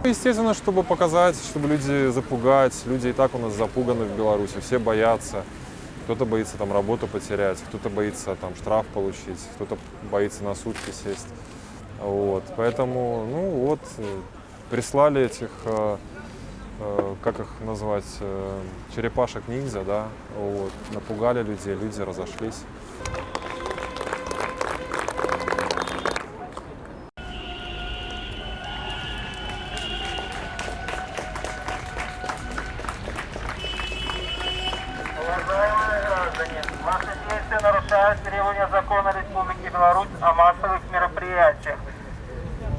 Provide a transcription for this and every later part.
Естественно, чтобы показать, чтобы люди запугать. Люди и так у нас запуганы в Беларуси, все боятся. Кто-то боится там работу потерять, кто-то боится там штраф получить, кто-то боится на сутки сесть. Вот. Поэтому, ну вот, прислали этих, как их назвать, черепашек-ниндзя, да, вот. Напугали людей, люди разошлись. Уважаемые граждане, ваши действия нарушают требования закона Республики Беларусь о массовых мероприятиях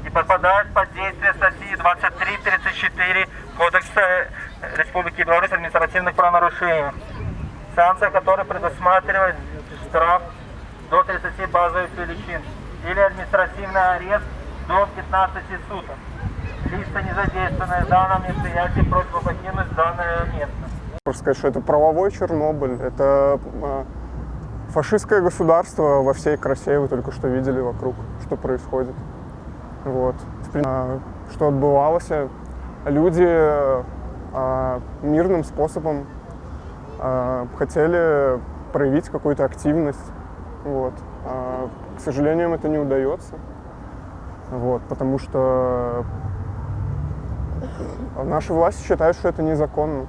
и попадают под действие статьи 23-34 Кодекса Республики Беларусь административных правонарушений, санкция которой предусматривает штраф до 30 базовых величин или административный арест до 15 суток. Лица, не задействованные в данном мероприятии, просьба покинуть данное место. Можно сказать, что это правовой Чернобыль, это фашистское государство во всей красе, вы только что видели вокруг, что происходит. Вот. Что отбывалось, люди мирным способом хотели проявить какую-то активность. Вот. К сожалению, им это не удается, вот, потому что наши власти считают, что это незаконно.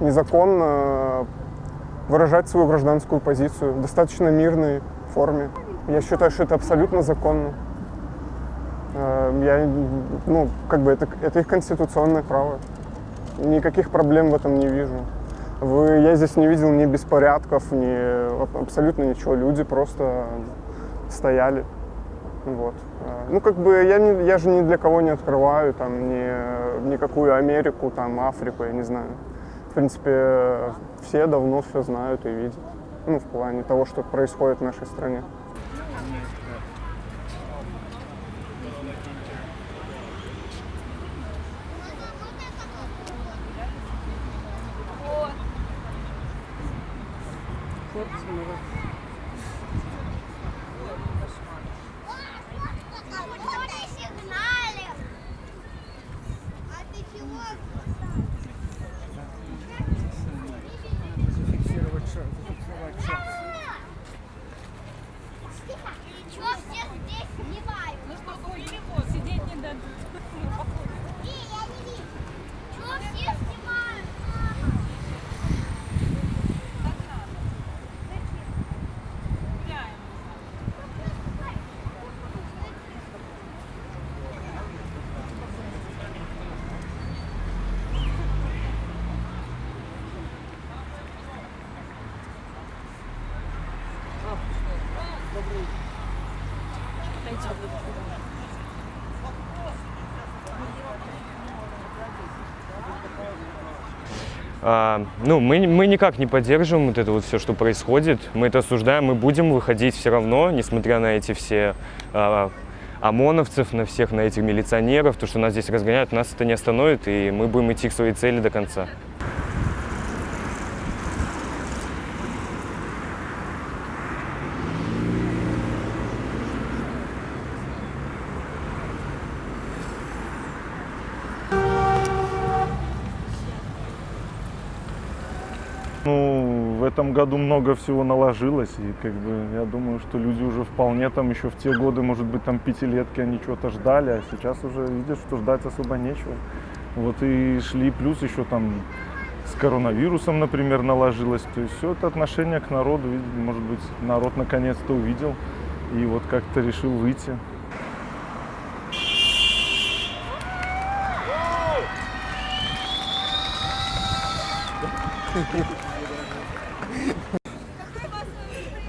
Незаконно выражать свою гражданскую позицию в достаточно мирной форме. Я считаю, что это абсолютно законно. Это их конституционное право. Никаких проблем в этом не вижу. Я здесь не видел ни беспорядков, абсолютно ничего. Люди просто стояли. Вот. Я же ни для кого не открываю там никакую Америку, там, Африку, я не знаю. В принципе, все давно все знают и видят. В плане того, что происходит в нашей стране. Чего всех здесь снимают? Ну что, его сидеть не дадут. Я не вижу. Чего все снимают, мама? Так надо. Гуляем. Мы никак не поддерживаем вот это вот все, что происходит. Мы это осуждаем, мы будем выходить все равно, несмотря на эти все ОМОНовцев, на всех, на этих милиционеров, то, что нас здесь разгоняют, нас это не остановит, и мы будем идти к своей цели до конца. В этом году много всего наложилось, и я думаю, что люди уже вполне там еще в те годы, может быть, там пятилетки они чего-то ждали, а сейчас уже видят, что ждать особо нечего. Вот и шли, плюс еще там с коронавирусом, например, наложилось. То есть все это отношение к народу, может быть, народ наконец-то увидел и вот как-то решил выйти.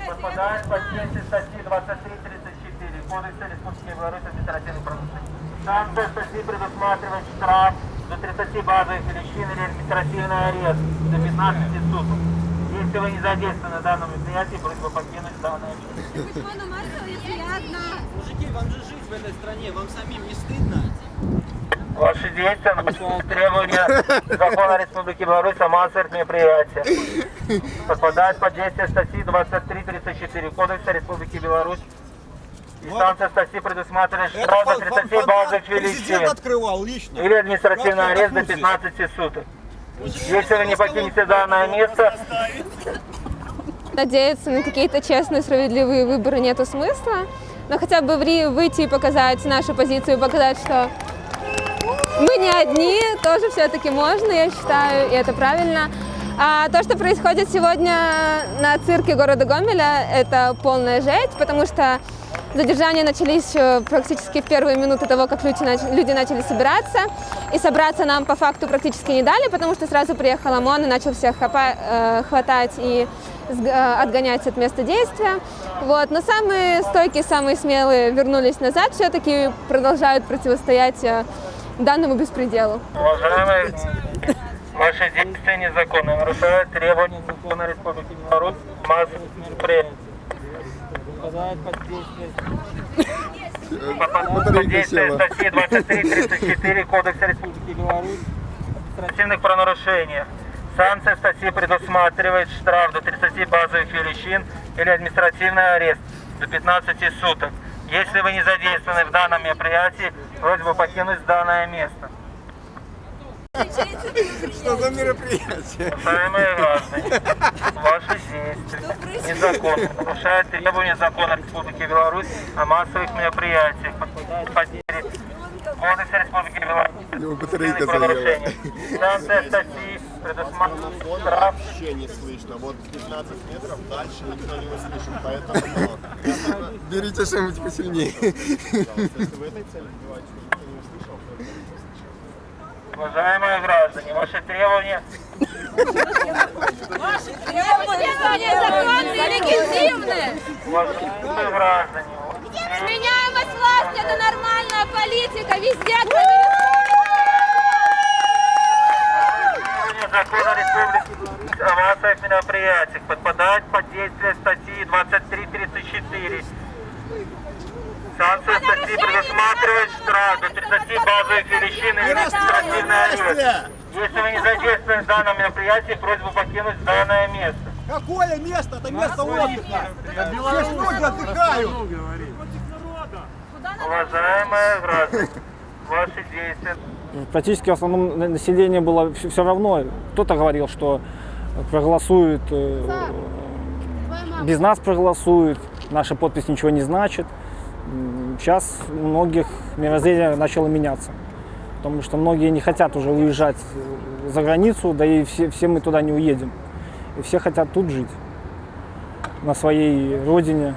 Попадает под действие статьи 23-34 Кодекса Республики Беларусь административных правонарушений. Санкция статьи предусматривает штраф до 30 базовых величин или административный арест до 15 суток. Если вы не задействованы в данном мероприятии, просьба покинуть данное место. Мужики, вам же жить в этой стране, вам самим не стыдно? Ваши действия нарушают требования закона Республики Беларусь о массовых мероприятиях. Подпадает под действие статьи 23-34 Кодекса Республики Беларусь Санкция статьи предусматривает штраф до 30 базовых величин открывал лично. или административный арест до 15 суток. Если вы не покинете данное место, Надеяться на какие-то честные, справедливые выборы нету смысла, но хотя бы выйти и показать нашу позицию, показать, что мы не одни, тоже все-таки можно, я считаю, и это правильно. А то, что происходит сегодня на цирке города Гомеля, это полная жесть, потому что задержания начались еще практически в первые минуты того, как люди начали собираться. И собраться нам по факту практически не дали, потому что сразу приехал ОМОН и начал всех хватать и отгонять от места действия. Вот. Но самые стойкие, самые смелые вернулись назад, все-таки продолжают противостоять данному беспределу. уважаемые, ваши действия незаконны, нарушают требования закона Республики Беларусь массовых мероприятий. Попадает под действие статьи 23-34 Кодекса Республики Беларусь о административных правонарушениях. Санкция статьи предусматривает штраф до 30 базовых величин или административный арест до 15 суток. Если вы не задействованы в данном мероприятии, просьба покинуть данное место. Что за мероприятие? Уважаемые граждане, ваши действия незаконны, нарушают требования закона Республики Беларусь о массовых мероприятиях, подпадают под Кодекса Республики Беларусь о правонарушениях. Санкция статьи предусматривает штраф. Вообще не слышно. Вот 15 метров дальше никто не услышит, поэтому берите что-нибудь посильнее. Если вы этой цели добиваетесь, никто не услышал, то это не услышал. Уважаемые граждане, ваши требования Законные и легитимные. уважаемые граждане, Сменяемость власти – это нормальная политика везде, закона Республики о массовых мероприятиях подпадает под действие статьи 23-34. Санкция статьи предусматривает штраф до 30 базовых величин или административный арест. Если вы не задействованы в данном мероприятии, просьбу покинуть данное место. Какое место? Это место отдыха. Здесь люди отдыхают. Уважаемые граждане, ваши действия. Практически в основном население было все равно. Кто-то говорил, что проголосуют, без нас проголосуют, наша подпись ничего не значит. Сейчас у многих мировоззрение начало меняться, потому что многие не хотят уже уезжать за границу, да и все мы туда не уедем. И все хотят тут жить, на своей родине.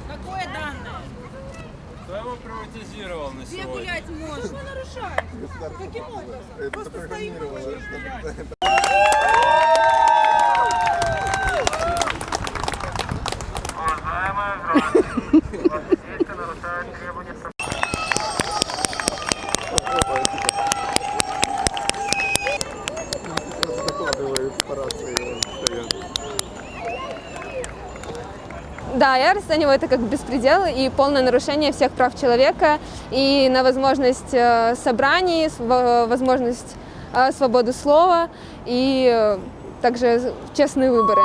Какое данное? Кто его приватизировал на Где сегодня? гулять можно? Что нарушаешь? Каким образом? Просто стоим и будем гулять. Уважаемые граждане, ваши действия нарушают требования. Да, я расцениваю это как беспредел и полное нарушение всех прав человека и на возможность собраний, возможность свободы слова и также честные выборы.